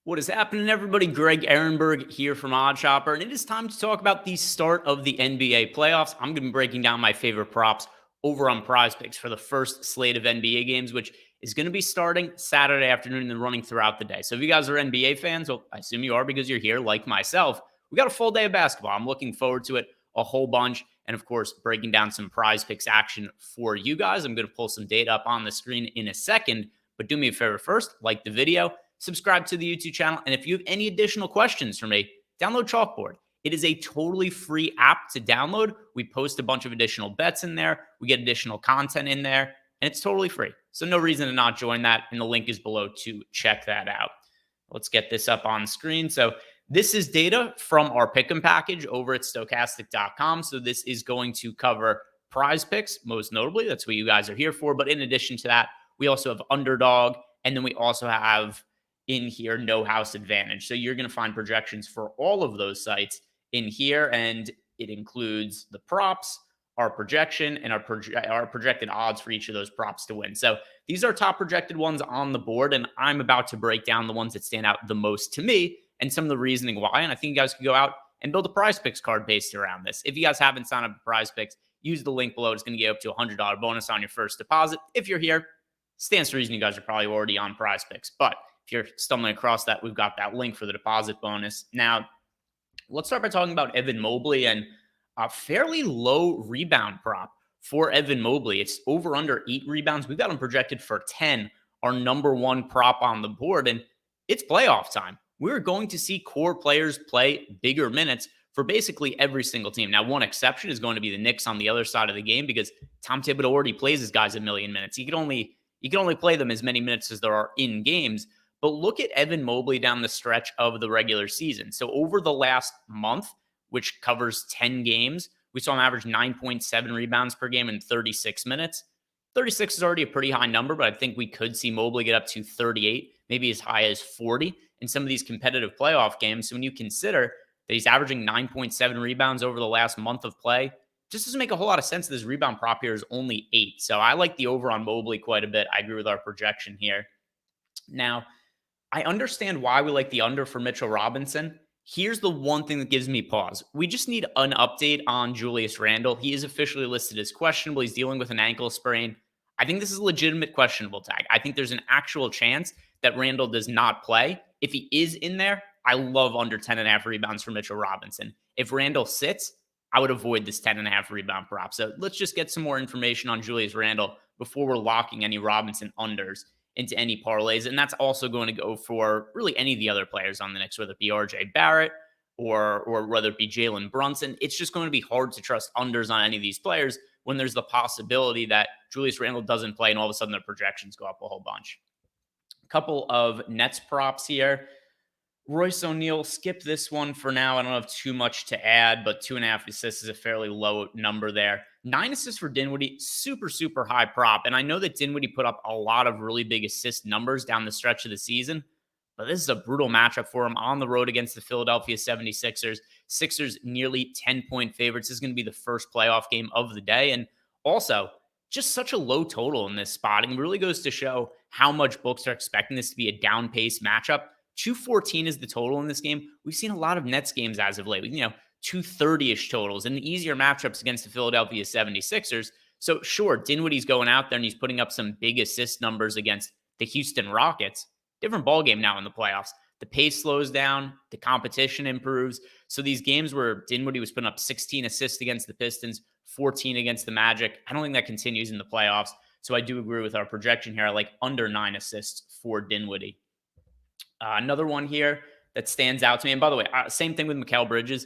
What is happening, everybody? Greg Ehrenberg here from OddsShopper, and it is time to talk about the start of the NBA playoffs. I'm going to be breaking down my favorite props over on PrizePicks for the first slate of NBA games, which is going to be starting Saturday afternoon and running throughout the day. So if you guys are NBA fans, well, I assume you are because you're here like myself. We got a full day of basketball. I'm looking forward to it a whole bunch. And of course, breaking down some PrizePicks action for you guys. I'm going to pull some data up on the screen in a second, but do me a favor first, like the video, subscribe to the YouTube channel. And if you have any additional questions for me, download Chalkboard. It is a totally free app to download. We post a bunch of additional bets in there. We get additional content in there, and it's totally free. So no reason to not join that. And the link is below to check that out. Let's get this up on screen. So this is data from our pick'em package over at stochastic.com. So this is going to cover PrizePicks, most notably. That's what you guys are here for. But in addition to that, we also have Underdog, and then we also have in here no house advantage. So you're going to find projections for all of those sites in here, and it includes the props, our projection, and our projected odds for each of those props to win. So these are top projected ones on the board, and I'm about to break down the ones that stand out the most to me and some of the reasoning why. And I think you guys can go out and build a PrizePicks card based around this. If you guys haven't signed up for PrizePicks, use the link below. It's going to get up to a $100 bonus on your first deposit. If you're here, stands to reason you guys are probably already on PrizePicks, but if you're stumbling across that, we've got that link for the deposit bonus. Now, let's start by talking about Evan Mobley and a fairly low rebound prop for Evan Mobley. It's over under 8 rebounds. We've got him projected for 10, our number one prop on the board, and it's playoff time. We're going to see core players play bigger minutes for basically every single team. Now, one exception is going to be the Knicks on the other side of the game because Tom Thibodeau already plays his guys a million minutes. You can only play them as many minutes as there are in games. But look at Evan Mobley down the stretch of the regular season. So over the last month, which covers 10 games, we saw him average 9.7 rebounds per game in 36 minutes. 36 is already a pretty high number, but I think we could see Mobley get up to 38, maybe as high as 40 in some of these competitive playoff games. So when you consider that he's averaging 9.7 rebounds over the last month of play, just doesn't make a whole lot of sense. This rebound prop here is only 8. So I like the over on Mobley quite a bit. I agree with our projection here. Now, I understand why we like the under for Mitchell Robinson. Here's the one thing that gives me pause. We just need an update on Julius Randle. He is officially listed as questionable. He's dealing with an ankle sprain. I think this is a legitimate questionable tag. I think there's an actual chance that Randle does not play. If he is in there, I love under 10.5 rebounds for Mitchell Robinson. If Randle sits, I would avoid this 10.5 rebound prop. So let's just get some more information on Julius Randle before we're locking any Robinson unders into any parlays. And that's also going to go for really any of the other players on the Knicks, whether it be RJ Barrett or whether it be Jalen Brunson. It's just going to be hard to trust unders on any of these players when there's the possibility that Julius Randle doesn't play and all of a sudden their projections go up a whole bunch. A couple of Nets props here. Royce O'Neal, skip this one for now. I don't have too much to add, but 2.5 assists is a fairly low number there. 9 assists for Dinwiddie, super, super high prop. And I know that Dinwiddie put up a lot of really big assist numbers down the stretch of the season, but this is a brutal matchup for him on the road against the Philadelphia 76ers. Sixers nearly 10-point favorites. This is going to be the first playoff game of the day. And also, just such a low total in this spot. And really goes to show how much books are expecting this to be a down-pace matchup. 214 is the total in this game. We've seen a lot of Nets games as of late, 230-ish totals and the easier matchups against the Philadelphia 76ers. So sure, Dinwiddie's going out there and he's putting up some big assist numbers against the Houston Rockets. Different ballgame now in the playoffs. The pace slows down, the competition improves. So these games where Dinwiddie was putting up 16 assists against the Pistons, 14 against the Magic, I don't think that continues in the playoffs. So I do agree with our projection here. I like under 9 assists for Dinwiddie. Another one here that stands out to me, and by the way, same thing with Mikal Bridges,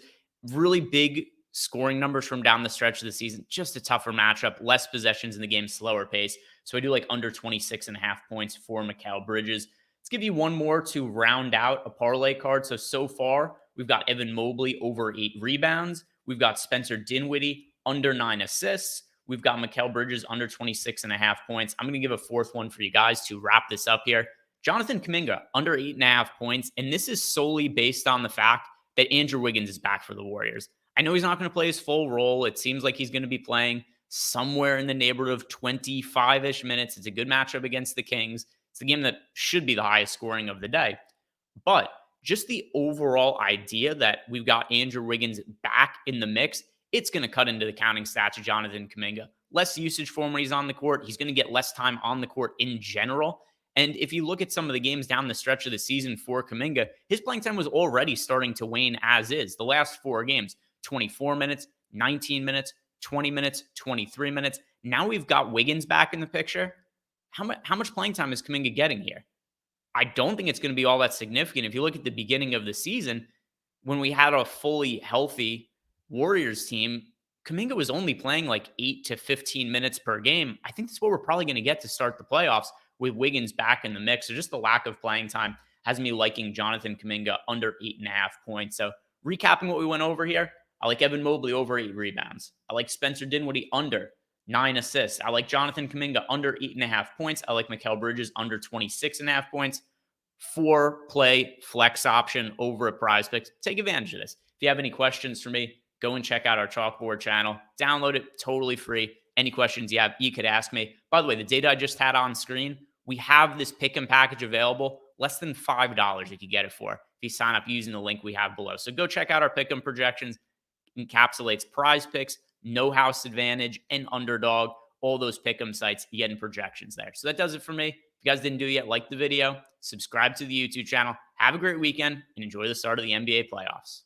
really big scoring numbers from down the stretch of the season, just a tougher matchup, less possessions in the game, slower pace. So I do like under 26.5 points for Mikal Bridges. Let's give you one more to round out a parlay card. So far, we've got Evan Mobley over 8 rebounds. We've got Spencer Dinwiddie under 9 assists. We've got Mikal Bridges under 26.5 points. I'm going to give a fourth one for you guys to wrap this up here. Jonathan Kuminga, under 8.5 points, and this is solely based on the fact that Andrew Wiggins is back for the Warriors. I know he's not going to play his full role. It seems like he's going to be playing somewhere in the neighborhood of 25-ish minutes. It's a good matchup against the Kings. It's the game that should be the highest scoring of the day. But just the overall idea that we've got Andrew Wiggins back in the mix, it's going to cut into the counting stats of Jonathan Kuminga. Less usage for him when he's on the court. He's going to get less time on the court in general. And if you look at some of the games down the stretch of the season for Kuminga, his playing time was already starting to wane as is. The last 4 games, 24 minutes, 19 minutes, 20 minutes, 23 minutes. Now we've got Wiggins back in the picture. How much playing time is Kuminga getting here? I don't think it's going to be all that significant. If you look at the beginning of the season, when we had a fully healthy Warriors team, Kuminga was only playing like 8 to 15 minutes per game. I think that's what we're probably going to get to start the playoffs with Wiggins back in the mix. So just the lack of playing time has me liking Jonathan Kuminga under 8.5 points. So recapping what we went over here, I like Evan Mobley over 8 rebounds. I like Spencer Dinwiddie under 9 assists. I like Jonathan Kuminga under 8.5 points. I like Mikal Bridges under 26.5 points. 4 play flex option over at PrizePicks. Take advantage of this. If you have any questions for me, go and check out our chalkboard channel. Download it totally free. Any questions you have, you could ask me. By the way, the data I just had on screen, we have this pick and package available. Less than $5 you could get it for if you sign up using the link we have below. So go check out our pick 'em projections. Encapsulates PrizePicks, No House Advantage, and Underdog. All those pick 'em sites, you get in projections there. So that does it for me. If you guys didn't do it yet, like the video, subscribe to the YouTube channel. Have a great weekend and enjoy the start of the NBA playoffs.